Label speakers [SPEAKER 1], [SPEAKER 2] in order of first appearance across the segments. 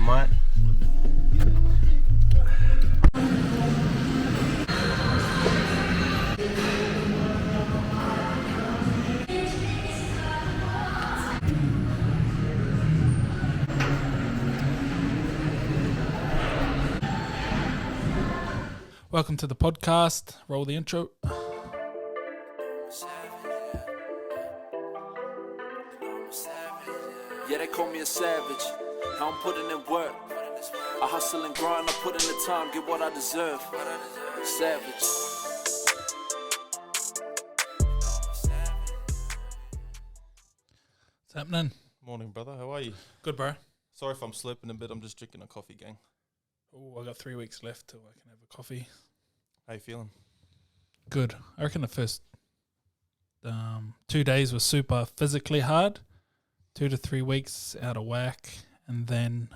[SPEAKER 1] mate.
[SPEAKER 2] Welcome to the podcast. Roll the intro.
[SPEAKER 3] Yeah, they call me a savage. How I'm putting in work. I hustle and grind, I put in the time, get what I deserve. Savage.
[SPEAKER 2] What's happening?
[SPEAKER 4] Morning, brother. How are you?
[SPEAKER 2] Good, bro.
[SPEAKER 4] Sorry if I'm slurping a bit. I'm just drinking a coffee, gang.
[SPEAKER 2] Oh, I got 3 weeks left till I can have a coffee.
[SPEAKER 4] How you feeling?
[SPEAKER 2] Good. I reckon the first 2 days were super physically hard. 2 to 3 weeks out of whack, and then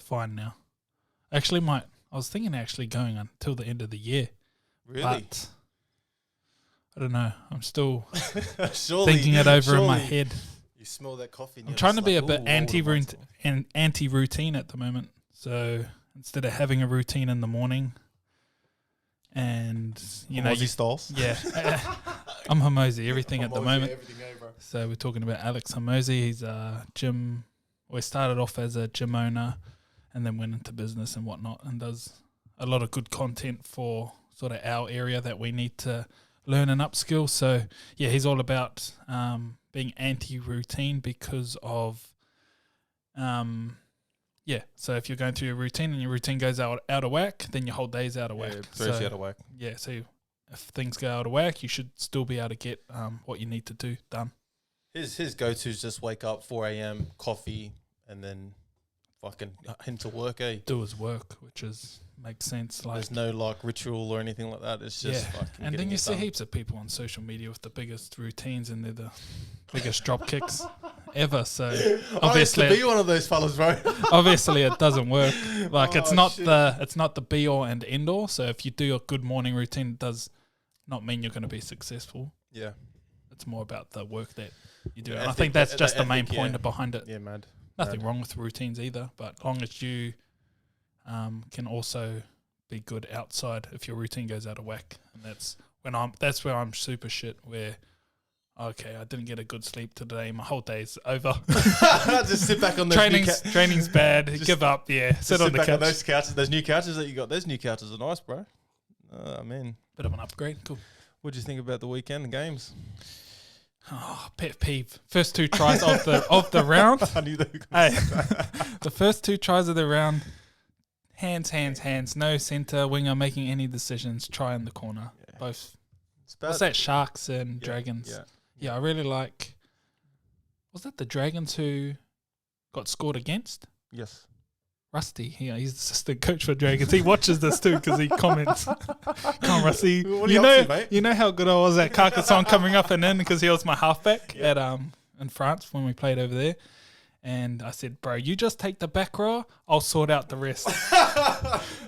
[SPEAKER 2] fine now. Actually, I was thinking actually going until the end of the year.
[SPEAKER 4] Really?
[SPEAKER 2] But I don't know. I'm still
[SPEAKER 4] surely,
[SPEAKER 2] thinking it over in my head.
[SPEAKER 4] You smell that coffee. And
[SPEAKER 2] I'm
[SPEAKER 4] you're
[SPEAKER 2] trying to
[SPEAKER 4] just
[SPEAKER 2] be a
[SPEAKER 4] like,
[SPEAKER 2] bit
[SPEAKER 4] "Ooh,
[SPEAKER 2] anti-routine at the moment. So instead of having a routine in the morning, and
[SPEAKER 4] Aussie styles.
[SPEAKER 2] yeah, I'm Hamosi, everything at the moment.
[SPEAKER 4] Everything over.
[SPEAKER 2] So we're talking about Alex Hamosi. He's a gym. We started off as a gym owner, and then went into business and whatnot, and does a lot of good content for sort of our area that we need to learn and upskill. So yeah, he's all about being anti-routine because of So if you're going through your routine and your routine goes out of whack, then your whole day's out of whack.
[SPEAKER 4] Throws you out of whack.
[SPEAKER 2] Yeah, so if things go out of whack, you should still be able to get what you need to do done.
[SPEAKER 4] His go-to is just wake up 4 a.m., coffee, and then fucking into work, eh?
[SPEAKER 2] Do his work, which makes sense. Like,
[SPEAKER 4] There's no like ritual or anything like that. It's just fucking
[SPEAKER 2] and then
[SPEAKER 4] getting
[SPEAKER 2] you
[SPEAKER 4] it
[SPEAKER 2] see
[SPEAKER 4] done.
[SPEAKER 2] heaps of people on social media with the biggest routines, and they're the biggest drop kicks ever. So
[SPEAKER 4] I used to
[SPEAKER 2] obviously,
[SPEAKER 4] be one of those fellas, bro.
[SPEAKER 2] obviously it doesn't work. Like it's not
[SPEAKER 4] shit.
[SPEAKER 2] the be all and end all. So if you do a good morning routine, it does not mean you're going to be successful.
[SPEAKER 4] Yeah.
[SPEAKER 2] It's more about the work that you do.
[SPEAKER 4] The
[SPEAKER 2] And I
[SPEAKER 4] ethic,
[SPEAKER 2] think that's
[SPEAKER 4] the
[SPEAKER 2] just the main
[SPEAKER 4] ethic,
[SPEAKER 2] point
[SPEAKER 4] yeah.
[SPEAKER 2] behind it.
[SPEAKER 4] Yeah, mad.
[SPEAKER 2] Nothing wrong with routines either, but as long as you can also be good outside if your routine goes out of whack. And that's where I'm super shit, where okay, I didn't get a good sleep today, my whole day's over.
[SPEAKER 4] Just sit back on those
[SPEAKER 2] training's bad, give up, sit on the couch.
[SPEAKER 4] On those couches, those new couches that you got. Those new couches are nice, bro. Man.
[SPEAKER 2] Bit of an upgrade, cool.
[SPEAKER 4] What do you think about the weekend and games?
[SPEAKER 2] Oh, pet peeve. First 2 tries of the round.
[SPEAKER 4] I knew they were gonna
[SPEAKER 2] Hey, the first 2 tries of the round, hands. No centre winger making any decisions. Try in the corner.
[SPEAKER 4] Yeah.
[SPEAKER 2] Both.
[SPEAKER 4] It's bad.
[SPEAKER 2] What's that? Sharks and
[SPEAKER 4] Yeah,
[SPEAKER 2] Dragons.
[SPEAKER 4] Yeah.
[SPEAKER 2] I really like. Was that the Dragons who got scored against?
[SPEAKER 4] Yes.
[SPEAKER 2] Rusty. He's the assistant coach for Dragons. He watches this too because he comments. Come on, Rusty.
[SPEAKER 4] What are you up to, mate?
[SPEAKER 2] You know how good I was at Carcassonne coming up and in because he was my halfback at in France when we played over there. And I said, bro, you just take the back row, I'll sort out the rest.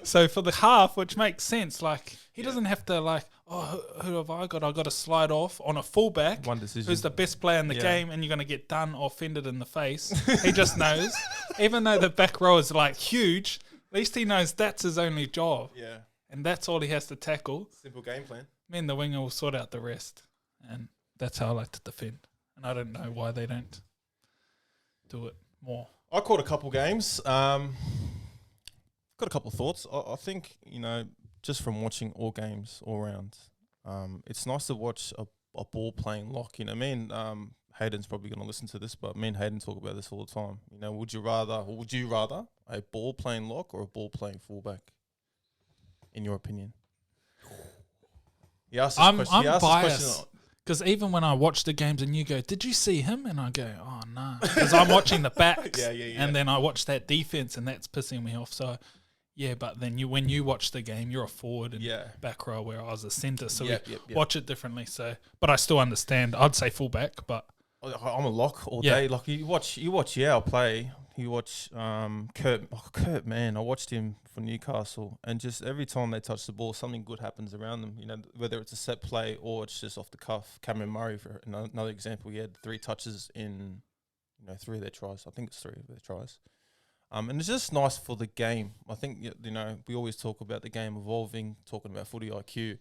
[SPEAKER 2] So for the half, which makes sense, like he doesn't have to like, oh, who have I got? I got to slide off on a fullback.
[SPEAKER 4] One decision.
[SPEAKER 2] Who's the best player in the game, and you're going to get done or fended in the face. He just knows. Even though the back row is like huge, at least he knows that's his only job.
[SPEAKER 4] Yeah.
[SPEAKER 2] And that's all he has to tackle.
[SPEAKER 4] Simple game plan.
[SPEAKER 2] Me and the winger will sort out the rest. And that's how I like to defend. And I don't know why they don't do it more.
[SPEAKER 4] I caught a couple games. Got a couple of thoughts. I think, just from watching all games all round, it's nice to watch a ball playing lock. Me and Hayden's probably going to listen to this, but me and Hayden talk about this all the time. Would you rather a ball playing lock or a ball playing fullback, in your opinion?
[SPEAKER 2] I'm biased. Because even when I watch the games and you go, did you see him? And I go, oh, no. Because I'm watching the backs.
[SPEAKER 4] Yeah.
[SPEAKER 2] And then I watch that defense and that's pissing me off. So, yeah, but then when you watch the game, you're a forward and back row where I was a centre. So we watch it differently. So, but I still understand. I'd say fullback, but...
[SPEAKER 4] I'm a lock all day. Like you watch Yao play. You watch Kurt, man. I watched him for Newcastle, and just every time they touch the ball, something good happens around them. Whether it's a set play or it's just off the cuff. Cameron Murray, for another example, he had 3 touches in 3 of their tries. I think it's 3 of their tries. And it's just nice for the game. I think, you know, we always talk about the game evolving, talking about footy IQ,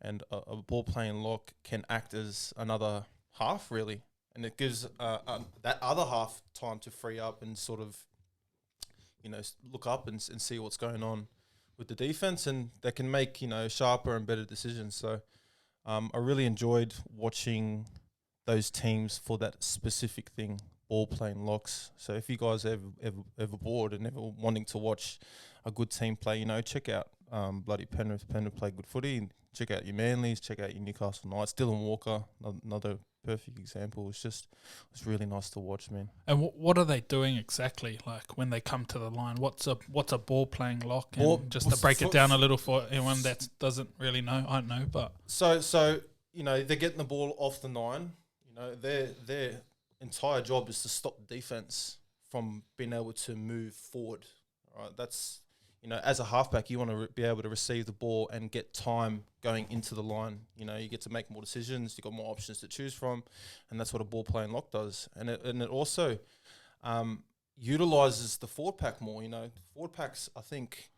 [SPEAKER 4] and a ball playing lock can act as another half, really. And it gives that other half time to free up and sort of, you know, look up and see what's going on with the defense, and they can make, you know, sharper and better decisions. So I really enjoyed watching those teams for that specific thing, ball playing locks. So if you guys are ever bored and ever wanting to watch a good team play, you know, check out bloody Penrith. Penrith play good footy. And check out your Manlys, check out your Newcastle Knights. Dylan Walker, another perfect example. It's really nice to watch, man.
[SPEAKER 2] And what are they doing exactly? Like when they come to the line, what's a ball playing lock? And just to break it down a little for anyone that doesn't really know, I don't know, but
[SPEAKER 4] so you know, they're getting the ball off the 9. You know, their entire job is to stop the defense from being able to move forward. Right, that's, you know, as a halfback, you want to be able to receive the ball and get time going into the line. You know, you get to make more decisions. You've got more options to choose from, and that's what a ball playing lock does. And it also utilises the forward pack more. You know, forward packs, I think,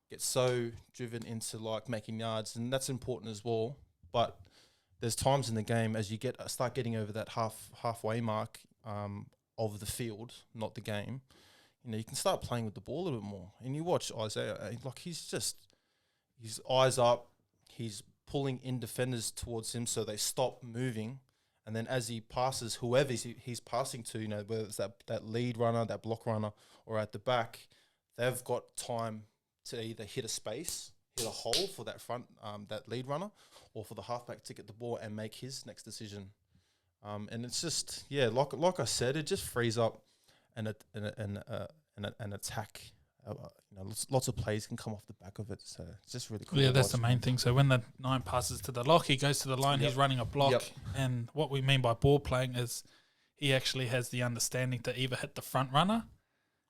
[SPEAKER 4] get so driven into like making yards, and that's important as well. But there's times in the game as you start getting over that halfway mark of the field, not the game. You know, you can start playing with the ball a little bit more. And you watch Isaiah, like he's his eyes up, he's pulling in defenders towards him so they stop moving. And then as he passes, whoever he's passing to, you know, whether it's that lead runner, that block runner, or at the back, they've got time to either hit a space, hit a hole for that front, that lead runner, or for the halfback to get the ball and make his next decision. And it's just, yeah, like I said, it just frees up an attack. You know, lots of plays can come off the back of it, so it's just really cool.
[SPEAKER 2] Yeah, that's the main thing. So when the 9 passes to the lock, he goes to the line, he's running a block, and what we mean by ball playing is he actually has the understanding to either hit the front runner,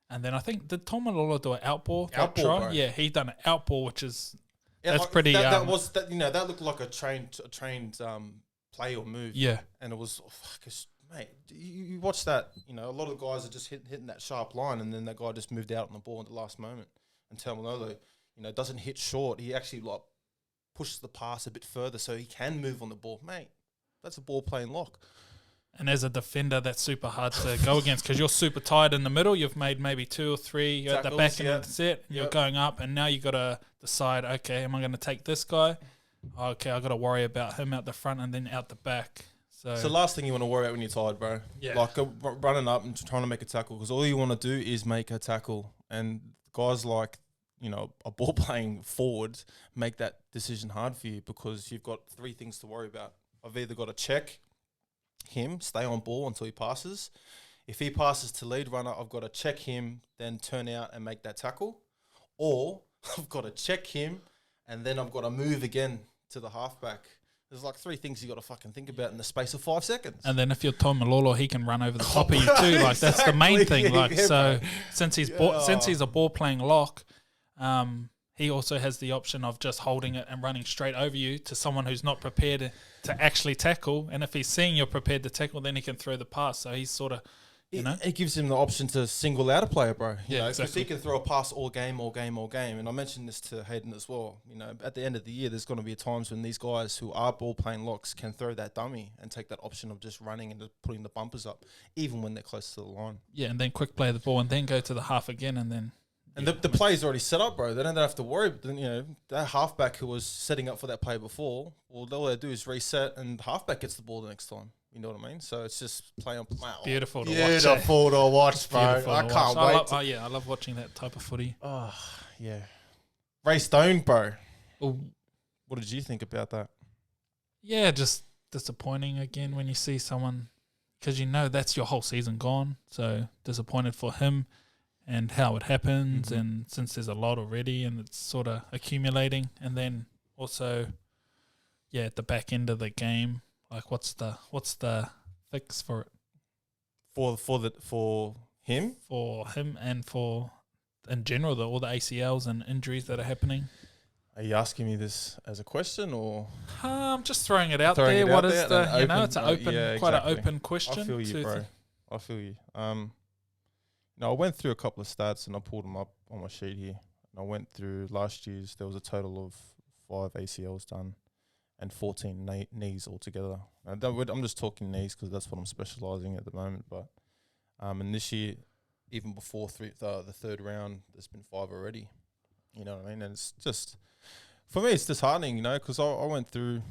[SPEAKER 2] and then I think, did Tom Malolo do an outball?
[SPEAKER 4] Bro.
[SPEAKER 2] Yeah, he done an outball, which is that's pretty.
[SPEAKER 4] That was that. You know, that looked like a trained play or move.
[SPEAKER 2] Yeah,
[SPEAKER 4] and it was mate. You watch that. You know, a lot of guys are just hitting that sharp line, and then that guy just moved out on the ball at the last moment. And Tamalolo, you know, doesn't hit short. He actually like pushes the pass a bit further so he can move on the ball, mate. That's a ball playing lock.
[SPEAKER 2] And as a defender, that's super hard to go against because you're super tired in the middle. You've made maybe 2 or 3. You're tackles, at the back end of the set. You're going up, and now you got to decide, okay, am I going to take this guy? Okay, I got to worry about him out the front and then out the back. So
[SPEAKER 4] it's the last thing you want to worry about when you're tired, bro.
[SPEAKER 2] Yeah.
[SPEAKER 4] Like running up and trying to make a tackle, because all you want to do is make a tackle. And guys like, you know, a ball playing forward make that decision hard for you because you've got 3 things to worry about. I've either got to check him, stay on ball until he passes. If he passes to lead runner, I've got to check him, then turn out and make that tackle. Or I've got to check him, and then I've got to move again to the halfback. There's like 3 things you got to fucking think about in the space of 5 seconds.
[SPEAKER 2] And then if you're Tom Malolo, he can run over the top of you too. Like that's the main thing. Like so, since he's a ball playing lock, he also has the option of just holding it and running straight over you to someone who's not prepared to actually tackle. And if he's seeing you're prepared to tackle, then he can throw the pass. So he's sort of, you know.
[SPEAKER 4] It gives him the option to single out a player, bro. You know,
[SPEAKER 2] exactly.
[SPEAKER 4] Because he can throw a pass all game. And I mentioned this to Hayden as well. You know, at the end of the year, there's going to be times when these guys who are ball playing locks can throw that dummy and take that option of just running and just putting the bumpers up, even when they're close to the line.
[SPEAKER 2] Yeah, and then quick play the ball and then go to the half again and then...
[SPEAKER 4] And the play's already set up, bro. They don't have to worry. You know, that halfback who was setting up for that play before, well, all they do is reset, and the halfback gets the ball the next time. You know what I mean? So it's just play on. Wow.
[SPEAKER 2] Beautiful to watch.
[SPEAKER 4] Beautiful to watch, bro. I can't wait.
[SPEAKER 2] I love watching that type of footy.
[SPEAKER 4] Oh, yeah. Ray Stone, bro.
[SPEAKER 2] Ooh.
[SPEAKER 4] What did you think about that?
[SPEAKER 2] Yeah, just disappointing again when you see someone, because you know that's your whole season gone. So disappointed for him and how it happens, and since there's a lot already and it's sort of accumulating, and then also, yeah, at the back end of the game, like what's the fix for it?
[SPEAKER 4] For him?
[SPEAKER 2] For him and for in general, all the ACLs and injuries that are happening.
[SPEAKER 4] Are you asking me this as a question or?
[SPEAKER 2] I'm just throwing it out there. What is the? It's an open, quite an open question.
[SPEAKER 4] I feel you, bro. I feel you. I went through a couple of stats and I pulled them up on my sheet here. And I went through last year's. There was a total of 5 ACLs done and 14 knees altogether. I'm just talking knees because that's what I'm specialising at the moment. But and this year, even before the third round, there's been 5 already. You know what I mean? And it's just, for me, it's disheartening, because I went through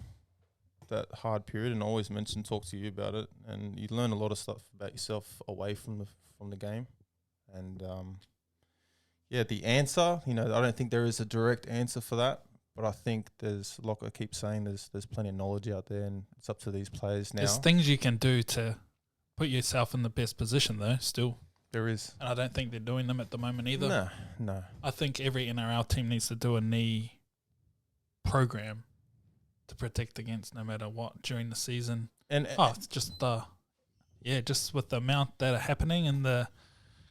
[SPEAKER 4] that hard period and I always talk to you about it. And you learn a lot of stuff about yourself away from the game. And the answer, I don't think there is a direct answer for that. But I think there's, like I keep saying, there's plenty of knowledge out there, and it's up to these players now.
[SPEAKER 2] There's things you can do to put yourself in the best position, though, still.
[SPEAKER 4] There is.
[SPEAKER 2] And I don't think they're doing them at the moment either.
[SPEAKER 4] No.
[SPEAKER 2] I think every NRL team needs to do a knee program to protect against no matter what during the season.
[SPEAKER 4] And
[SPEAKER 2] it's just, just with the amount that are happening and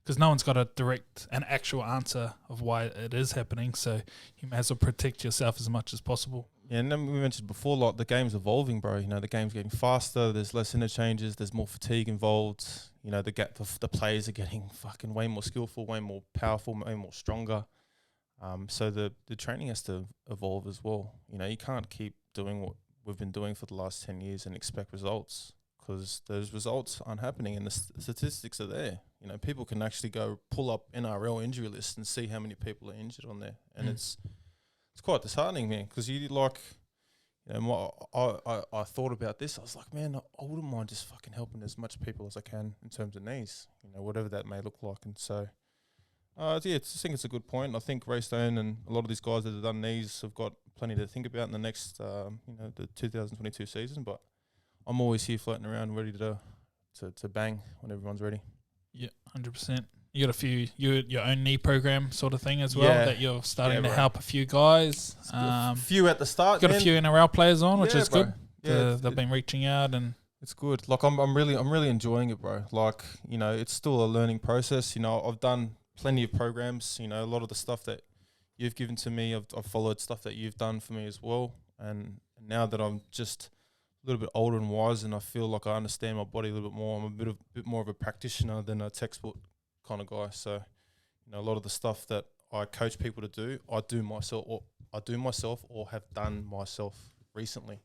[SPEAKER 2] because no one's got an actual answer of why it is happening, so you may as well protect yourself as much as possible.
[SPEAKER 4] Yeah, and then we mentioned before, like, the game's evolving, bro. The game's getting faster. There's less interchanges. There's more fatigue involved. The players are getting fucking way more skillful, way more powerful, way more stronger. So the training has to evolve as well. You can't keep doing what we've been doing for the last 10 years and expect results, because those results aren't happening and the statistics are there. People can actually go pull up NRL injury lists and see how many people are injured on there. And it's quite disheartening, man, because I thought about this. I was like, man, I wouldn't mind just fucking helping as much people as I can in terms of knees, whatever that may look like. And so, I think it's a good point. I think Ray Stone and a lot of these guys that have done knees have got plenty to think about in the next, the 2022 season. But I'm always here floating around, ready to bang when everyone's ready.
[SPEAKER 2] Yeah, 100%. You got a few your own knee program sort of thing as well that you're starting to help a few guys.
[SPEAKER 4] A few at the start.
[SPEAKER 2] Got a few NRL players on, which is good.
[SPEAKER 4] Yeah,
[SPEAKER 2] they've been reaching out and
[SPEAKER 4] it's good. Like I'm really enjoying it, bro. Like it's still a learning process. I've done plenty of programs. A lot of the stuff that you've given to me, I've followed stuff that you've done for me as well. And now that I'm just a little bit older and wiser, and I feel like I understand my body a little bit more. I'm a bit more of a practitioner than a textbook kind of guy. So, a lot of the stuff that I coach people to do, I do myself or have done myself recently.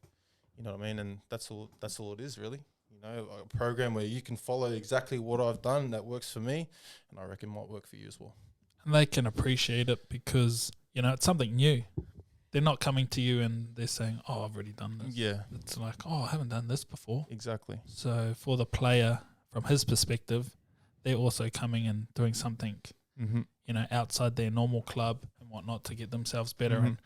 [SPEAKER 4] You know what I mean? And that's all it is, really. A program where you can follow exactly what I've done that works for me, and I reckon might work for you as well.
[SPEAKER 2] And they can appreciate it because, it's something new. They're not coming to you and they're saying, oh, I've already done this. Yeah. It's like, oh, I haven't done this before.
[SPEAKER 4] Exactly.
[SPEAKER 2] So for the player, from his perspective, they're also coming and doing something, outside their normal club and whatnot to get themselves better and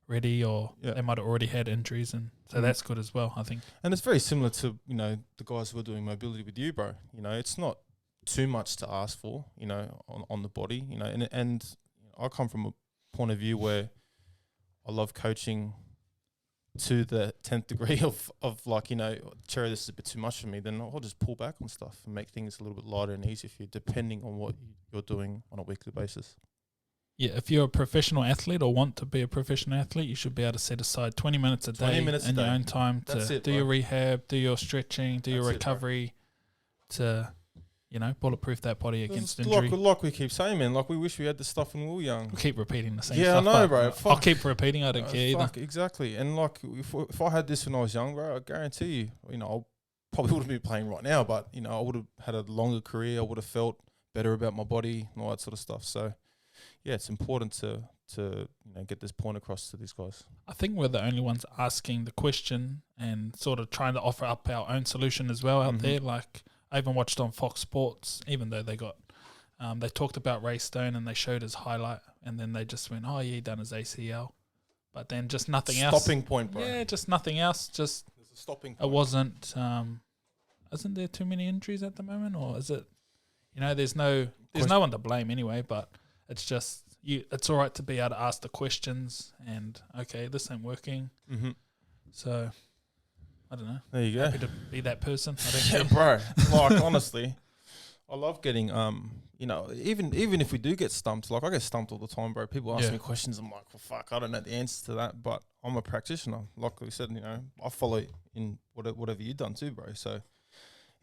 [SPEAKER 2] ready, or they might have already had injuries. And so that's good as well, I think.
[SPEAKER 4] And it's very similar to, the guys who are doing mobility with you, bro. It's not too much to ask for, on the body, and I come from a point of view where I love coaching to the 10th degree of like, Cherry, this is a bit too much for me, then I'll just pull back on stuff and make things a little bit lighter and easier for you, depending on what you're doing on a weekly basis.
[SPEAKER 2] Yeah, if you're a professional athlete or want to be a professional athlete, you should be able to set aside 20 minutes a day in your own time to do your rehab, do your stretching, do your recovery to, bulletproof that body against injury.
[SPEAKER 4] Like we keep saying, man, like we wish we had this stuff when we were young.
[SPEAKER 2] We keep repeating the same
[SPEAKER 4] stuff. Yeah, I know, bro.
[SPEAKER 2] I'll keep repeating. I don't care either.
[SPEAKER 4] Exactly. And like, if I had this when I was young, bro, I guarantee you, I probably wouldn't be playing right now, but, I would have had a longer career. I would have felt better about my body and all that sort of stuff. So, yeah, it's important to get this point across to these guys.
[SPEAKER 2] I think we're the only ones asking the question and sort of trying to offer up our own solution as well out there. Like, I even watched on Fox Sports, even though they got, they talked about Ray Stone and they showed his highlight, and then they just went, oh, yeah, he done his ACL. But then just nothing else.
[SPEAKER 4] Stopping point, bro.
[SPEAKER 2] Yeah, just nothing else. Just
[SPEAKER 4] there's a stopping point.
[SPEAKER 2] It wasn't, isn't there too many injuries at the moment? Or is it, there's no one to blame anyway, but it's just, it's all right to be able to ask the questions and, okay, this ain't working. Mm-hmm. So, I don't know.
[SPEAKER 4] There you go.
[SPEAKER 2] Happy to be that person. I don't
[SPEAKER 4] care. Bro. Like, honestly, I love getting, even if we do get stumped, like I get stumped all the time, bro. People ask me questions. I'm like, well, fuck, I don't know the answer to that, but I'm a practitioner. Like we said, I follow in whatever you've done too, bro. So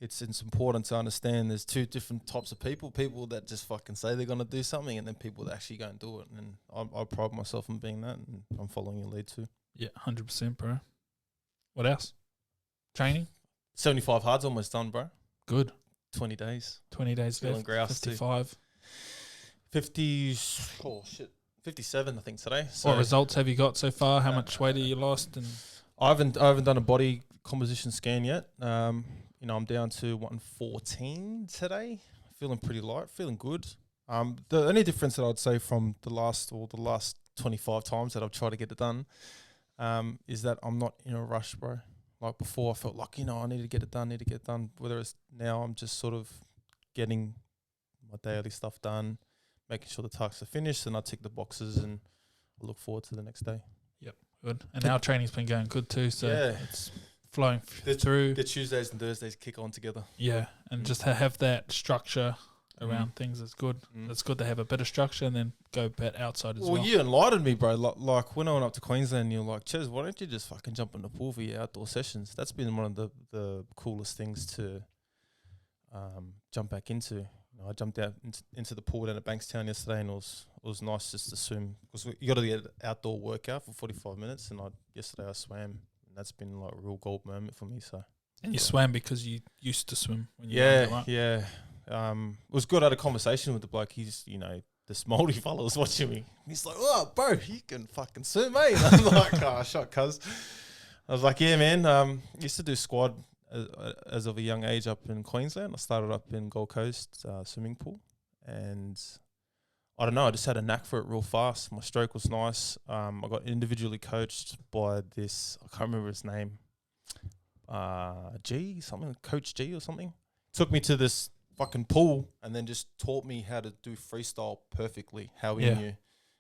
[SPEAKER 4] it's important to understand there's two different types of people. People that just fucking say they're going to do something, and then people that actually go and do it. And I pride myself in being that, and I'm following your lead too.
[SPEAKER 2] Yeah, 100%, bro. What else? Training?
[SPEAKER 4] 75 hard's almost done, bro.
[SPEAKER 2] Good.
[SPEAKER 4] 20 days.
[SPEAKER 2] 20 days
[SPEAKER 4] Feeling
[SPEAKER 2] left.
[SPEAKER 4] grouse too.
[SPEAKER 2] 55.
[SPEAKER 4] 57 I think today. So
[SPEAKER 2] What results have you got so far? How much weight have you lost? And
[SPEAKER 4] I haven't done a body composition scan yet. I'm down to 114 today. Feeling pretty light, feeling good. The only difference that I'd say from the last 25 times that I've tried to get it done is that I'm not in a rush, bro. Like before, I felt like, I need to get it done. Whether it's now, I'm just sort of getting my daily stuff done, making sure the tasks are finished, and I tick the boxes, and I look forward to the next day.
[SPEAKER 2] Yep, good. And our training's been going good too, so
[SPEAKER 4] Yeah.
[SPEAKER 2] it's flowing through.
[SPEAKER 4] The Tuesdays and Thursdays kick on together.
[SPEAKER 2] Yeah, and just have that structure around things is good. It's good to have a bit of structure and then go a bit outside as well.
[SPEAKER 4] Well, you enlightened me, bro. Like when I went up to Queensland, you're like, Ches, why don't you just fucking jump in the pool for your outdoor sessions? That's been one of the coolest things to jump back into. I jumped out into the pool down at Bankstown yesterday, and it was nice just to swim, because you got to get an outdoor workout for 45 minutes. And yesterday I swam, and that's been like a real gold moment for me. So.
[SPEAKER 2] And you swam because you used to swim when you were younger, right?
[SPEAKER 4] Yeah. It was good. I had a conversation with the bloke. He's, this Māori fella was watching me. He's like, "Oh, bro, you can fucking swim, mate." And I'm like, "Oh, shut, cuz." I was like, "Yeah, man. Used to do squad as of a young age up in Queensland. I started up in Gold Coast swimming pool, and I don't know. I just had a knack for it real fast. My stroke was nice. I got individually coached by this. I can't remember his name. Coach G or something. Took me to this fucking pool and then just taught me how to do freestyle perfectly, how he knew.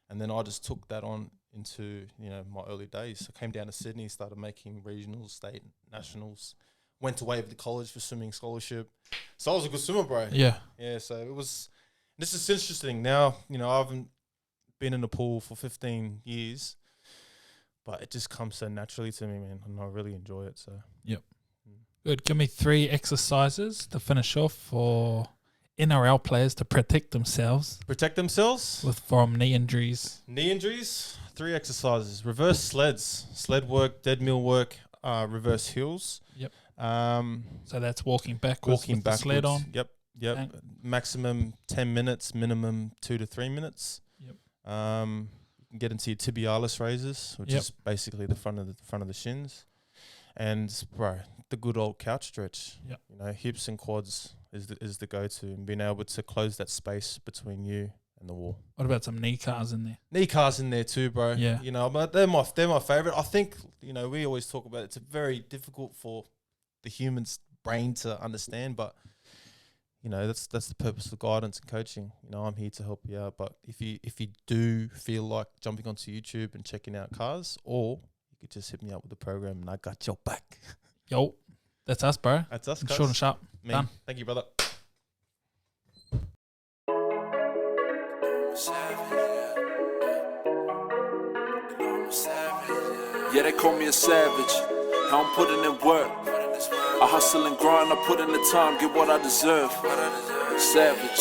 [SPEAKER 4] And then I just took that on into, my early days. I came down to Sydney, started making regionals, state, nationals, went to Waverley College for swimming scholarship. So I was a good swimmer, bro.
[SPEAKER 2] Yeah.
[SPEAKER 4] Yeah, so it was, this is interesting. Now, I haven't been in the pool for 15 years, but it just comes so naturally to me, man, and I really enjoy it, so.
[SPEAKER 2] Yep. Good. Give me 3 exercises to finish off for NRL players to protect themselves.
[SPEAKER 4] Protect themselves?
[SPEAKER 2] From knee injuries.
[SPEAKER 4] Knee injuries? 3 exercises. Reverse sleds. Sled work, dead mill work, reverse heels.
[SPEAKER 2] Yep.
[SPEAKER 4] So
[SPEAKER 2] that's walking backwards with the sled on.
[SPEAKER 4] Yep. Maximum 10 minutes, minimum 2 to 3 minutes.
[SPEAKER 2] Yep.
[SPEAKER 4] You can get into your tibialis raises, which is basically the front of the shins. And, bro, the good old couch stretch.
[SPEAKER 2] Yep.
[SPEAKER 4] Hips and quads is the go-to, and being able to close that space between you and the wall.
[SPEAKER 2] What about some knee cars in there?
[SPEAKER 4] Knee cars in there too, bro.
[SPEAKER 2] Yeah.
[SPEAKER 4] But they're my favorite. I think, we always talk about it's very difficult for the human's brain to understand, but that's the purpose of guidance and coaching. I'm here to help you out. But if you do feel like jumping onto YouTube and checking out cars, or you could just hit me up with the program, and I got your back.
[SPEAKER 2] Yo, that's us, bro.
[SPEAKER 4] That's us,
[SPEAKER 2] Short and sharp. Done.
[SPEAKER 4] Thank you, brother.
[SPEAKER 3] Yeah, they call me a savage. How I'm putting in work. I hustle and grind, I put in the time, get what I deserve. Savage.